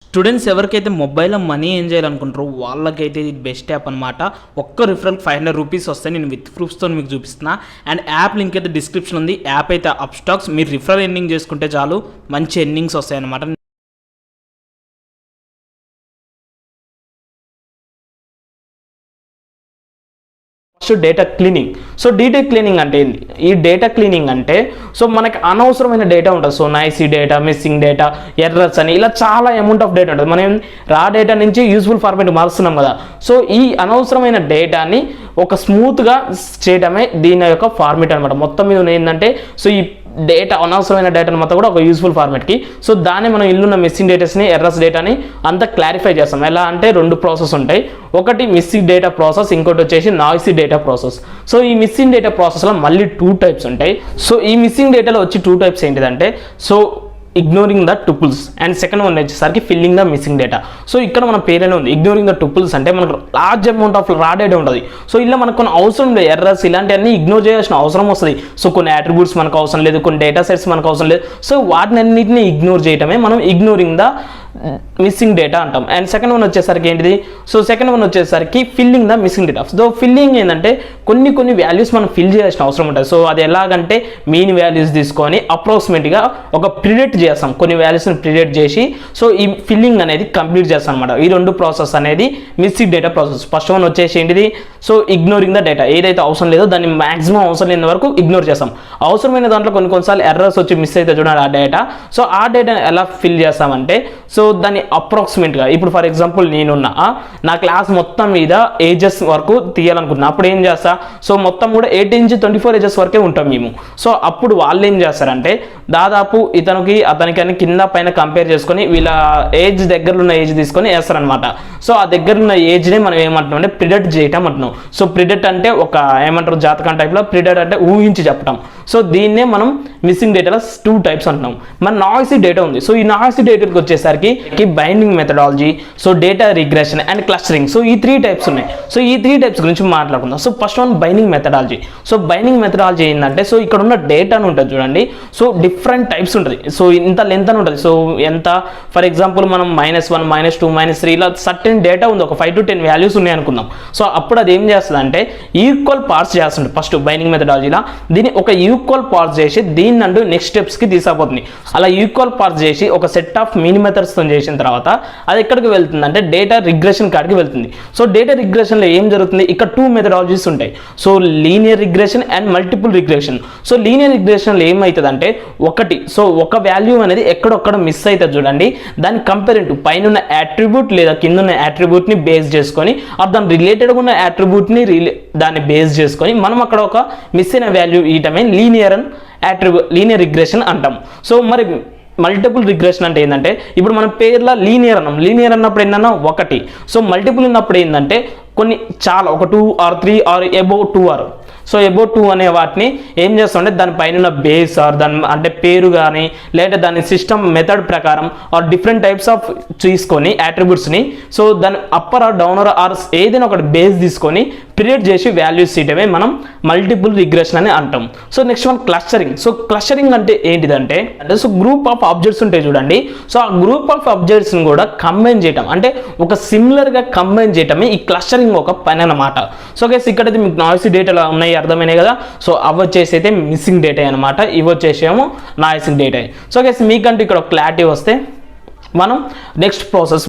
Students ఎవరికైతే మొబైల్లో money ఏం చేయాలనుకుంటారో వాళ్ళకైతే ఇది బెస్ట్ యాప్ అనమాట. ఒక్క రిఫరల్ 500 రూపీస్ వస్తే నేను విత్ ప్రూఫ్స్తో మీకు చూపిస్తున్నా. అండ్ యాప్ లింక్ అయితే డిస్క్రిప్షన్ ఉంది. యాప్ అయితే అప్ స్టాక్స్. మీరు రిఫరల్ ఎర్నింగ్ చేసుకుంటే చాలు, మంచి ఎర్నింగ్స్ వస్తాయి అనమాట. First data cleaning. So data cleaning అంటే ఏంటి? ఈ డేటా క్లీనింగ్ అంటే సో మనకి అనవసరమైన డేటా ఉంటుంది. So noisy data, missing data, errors అని ఇలా చాలా అమౌంట్ ఆఫ్ డేటా ఉంటుంది. మనం రా డేటా నుంచి యూస్ఫుల్ ఫార్మేట్ మారుస్తున్నాం కదా. సో ఈ అనవసరమైన డేటాని ఒక స్మూత్గా చేయడమే దీని యొక్క ఫార్మేట్ అనమాట. మొత్తం మీద ఏంటంటే సో ఈ డేటా అనవసరమైన డేటాని మొత్తం కూడా ఒక యూస్ఫుల్ ఫార్మేట్కి, సో దాన్ని మనం ఇల్లున్న మిస్సింగ్ డేటాస్ని, ఎర్రర్స్ డేటాని అంతా క్లారిఫై చేస్తాం. ఎలా అంటే 2 ప్రాసెస్ ఉంటాయి. ఒకటి మిస్సింగ్ డేటా ప్రాసెస్, ఇంకోటి వచ్చేసి నాయిసీ డేటా ప్రాసెస్. సో ఈ మిస్సింగ్ డేటా ప్రాసెస్లో మళ్ళీ 2 టైప్స్ ఉంటాయి. సో ఈ మిస్సింగ్ డేటాలో వచ్చి 2 టైప్స్ ఏంటిదంటే so ignoring the tuples and second one వచ్చేసరికి filling the missing data. So ఇక్కడ మన పేరేనే ఉంది, ఇగ్నోరింగ్ ద టుపుల్స్ అంటే మనకు large amount of raw data ఉంటుంది. సో ఇలా మనకు కొన్ని అవసరం లేదు, ఎర్రర్స్ ఇలాంటివన్నీ ఇగ్నోర్ చేయాల్సిన అవసరం వస్తుంది. సో కొన్ని అట్రిబ్యూట్స్ మనకు అవసరం లేదు, కొన్ని డేటా సెట్స్ మనకు అవసరం లేదు. సో వాటిని అన్నింటినీ ఇగ్నోర్ చేయటమే మనం ఇగ్నోరింగ్ ద మిస్సింగ్ డేటా అంటాం. అండ్ సెకండ్ వన్ వచ్చేసరికి ఏంటిది? సో సెకండ్ వన్ వచ్చేసరికి filling the missing data. So filling ఏంటంటే కొన్ని వాల్యూస్ మనం ఫిల్ చేయాల్సిన అవసరం ఉంటుంది. సో అది ఎలాగంటే మీన్ వాల్యూస్ తీసుకొని అప్రాక్సిమేట్గా ఒక ప్రిడిక్ట్ చేస్తాం, కొన్ని వాల్యూస్ని ప్రిడిక్ట్ చేసి సో ఈ ఫిల్లింగ్ అనేది కంప్లీట్ చేస్తాం అనమాట. ఈ 2 ప్రాసెస్ అనేది missing data process. First one వచ్చేసి ఏంటిది? So ignoring the data. ఏదైతే అవసరం లేదో దాన్ని మాక్సిమం అవసరం లేని వరకు ఇగ్నోర్ చేస్తాం. అవసరమైన దాంట్లో కొన్నిసార్లు ఎర్రర్స్ వచ్చి మిస్ అయితే చూడండి ఆ డేటా. సో ఆ డేటాని ఎలా ఫిల్ చేస్తామంటే సో దాన్ని అప్రాక్సిమేట్గా, ఇప్పుడు ఫర్ ఎగ్జాంపుల్ నేనున్నా నా క్లాస్ మొత్తం మీద ఏజెస్ వరకు తీయాలనుకుంటున్నా. అప్పుడు ఏం చేస్తా? సో మొత్తం కూడా 18 నుంచి 24 ఏజెస్ వరకే ఉంటాం మేము. సో అప్పుడు వాళ్ళు ఏం చేస్తారంటే దాదాపు అతనికి అని కింద పైన కంపేర్ చేసుకొని వీళ్ళ ఏజ్ దగ్గరలో ఉన్న ఏజ్ తీసుకొని వేస్తారనమాట. సో ఆ దగ్గరున్న ఏజ్ని మనం ఏమంటున్నాం అంటే ప్రిడిక్ట్ చేయటం అంటున్నాం. సో ప్రిడిక్ట్ అంటే ఒక ఏమంటారు జాతకం టైప్లో, ప్రిడిక్ట్ అంటే ఊహించి చెప్పటం. సో దీన్నే మనం మిస్సింగ్ డేటాలో 2 టైప్స్ అంటున్నాం. మన నాయిసీ డేటా ఉంది. సో ఈ నాయిసీ డేటాకి వచ్చేసరికి binding methodology, so data regression and clustering. So ఈ 3 టైప్స్ ఉన్నాయి. సో ఈ 3 టైప్స్ గురించి మాట్లాడుకుందాం. So first one binding methodology. So binding methodology ఏంటంటే సో ఇక్కడ ఉన్న డేటాను ఉంటుంది చూడండి. సో డిఫరెంట్ టైప్స్ ఉంటుంది. సో ఇంత లెంత్ అని ఉంటుంది. సో ఎంత ఫర్ ఎగ్జాంపుల్ మనం -1, -2, -3 ఇలా సర్టెన్ డేటా ఉంది, ఒక 5 to 10 వాల్యూస్ ఉన్నాయి అనుకుందాం. సో అప్పుడు అది ఏం చేస్తుంది అంటే ఈక్వల్ పార్ట్స్ చేస్తుంది. ఫస్ట్ బైండింగ్ మెథడాలజీలో దీన్ని ఒక ఈక్వల్ పార్ట్స్ చేసి దీన్ని అంటూ నెక్స్ట్ స్టెప్స్కి తీసుకుపోతుంది. అలా ఈక్వల్ పార్ట్స్ చేసి ఒక సెట్ ఆఫ్ మీన్ మెథడ్స్తో చేసిన తర్వాత అది ఎక్కడికి వెళ్తుంది అంటే డేటా రిగ్రెషన్ కాడికి వెళ్తుంది. సో డేటా రిగ్రెషన్లో ఏం జరుగుతుంది? ఇక్కడ 2 మెథడాలజీస్ ఉంటాయి. So linear regression and multiple regression. So linear రిగ్రెషన్లో ఏమవుతుంది అంటే సో ఒక వాల్యూ అనేది ఎక్కడొక్కడ మిస్ అవుతుంది చూడండి, దాన్ని కంపేర్ టు పైన ఉన్న యాట్రిబ్యూట్ లేదా కింద ఉన్న యాట్రిబ్యూట్ని బేస్ చేసుకొని దాని రిలేటెడ్గా ఉన్న యాట్రిబ్యూట్ని దాన్ని బేస్ చేసుకొని మనం అక్కడ ఒక మిస్ అయిన వాల్యూ ఇయటమే లీనియర్ రిగ్రెషన్ అంటాం. సో మరి మల్టిపుల్ రిగ్రెషన్ అంటే ఏంటంటే ఇప్పుడు మనం పేర్లో లీనియర్ అన్నాం. లీనియర్ అన్నప్పుడు ఏంటన్నా 1. సో మల్టిపుల్ ఉన్నప్పుడు ఏంటంటే కొన్ని చాలా ఒక 2 or 3 or above 2 or so about 2 అనే వాటిని ఏం చేస్తామంటే దానిపైన ఉన్న బేస్ ఆర్ దాని అంటే పేరు కానీ లేదా దాని సిస్టమ్ మెథడ్ ప్రకారం ఆర్ డిఫరెంట్ టైప్స్ ఆఫ్ తీసుకొని యాట్రిబ్యూట్స్ని సో దాని అప్పర్ ఆర్ డౌనర్ ఆర్ ఏదైనా ఒకటి బేస్ తీసుకొని క్రియేట్ చేసి వాల్యూస్ ఇవ్వడమే మనం మల్టిపుల్ రిగ్రెషన్ అని అంటాం. So next one clustering. So clustering అంటే ఏంటిదంటే సో గ్రూప్ ఆఫ్ ఆబ్జెక్ట్స్ ఉంటాయి చూడండి. సో ఆ గ్రూప్ ఆఫ్ ఆబ్జెక్ట్స్ని కూడా కంబైన్ చేయటం అంటే ఒక సిమిలర్గా కంబైన్ చేయటమే ఈ క్లస్టరింగ్ ఒక పని అన్నమాట. సో గైస్ ఇక్కడైతే మీకు నాయిసీ డేటాలో ఉన్నాయి అర్థమైనాయి కదా. సో అవి వచ్చేసి అయితే మిస్సింగ్ డేటా అనమాట, ఇవి వచ్చేసేమో నాయిసింగ్ డేటా. సో గైస్ మీకంటూ ఇక్కడ క్లారిటీ వస్తే మనం నెక్స్ట్ ప్రాసెస్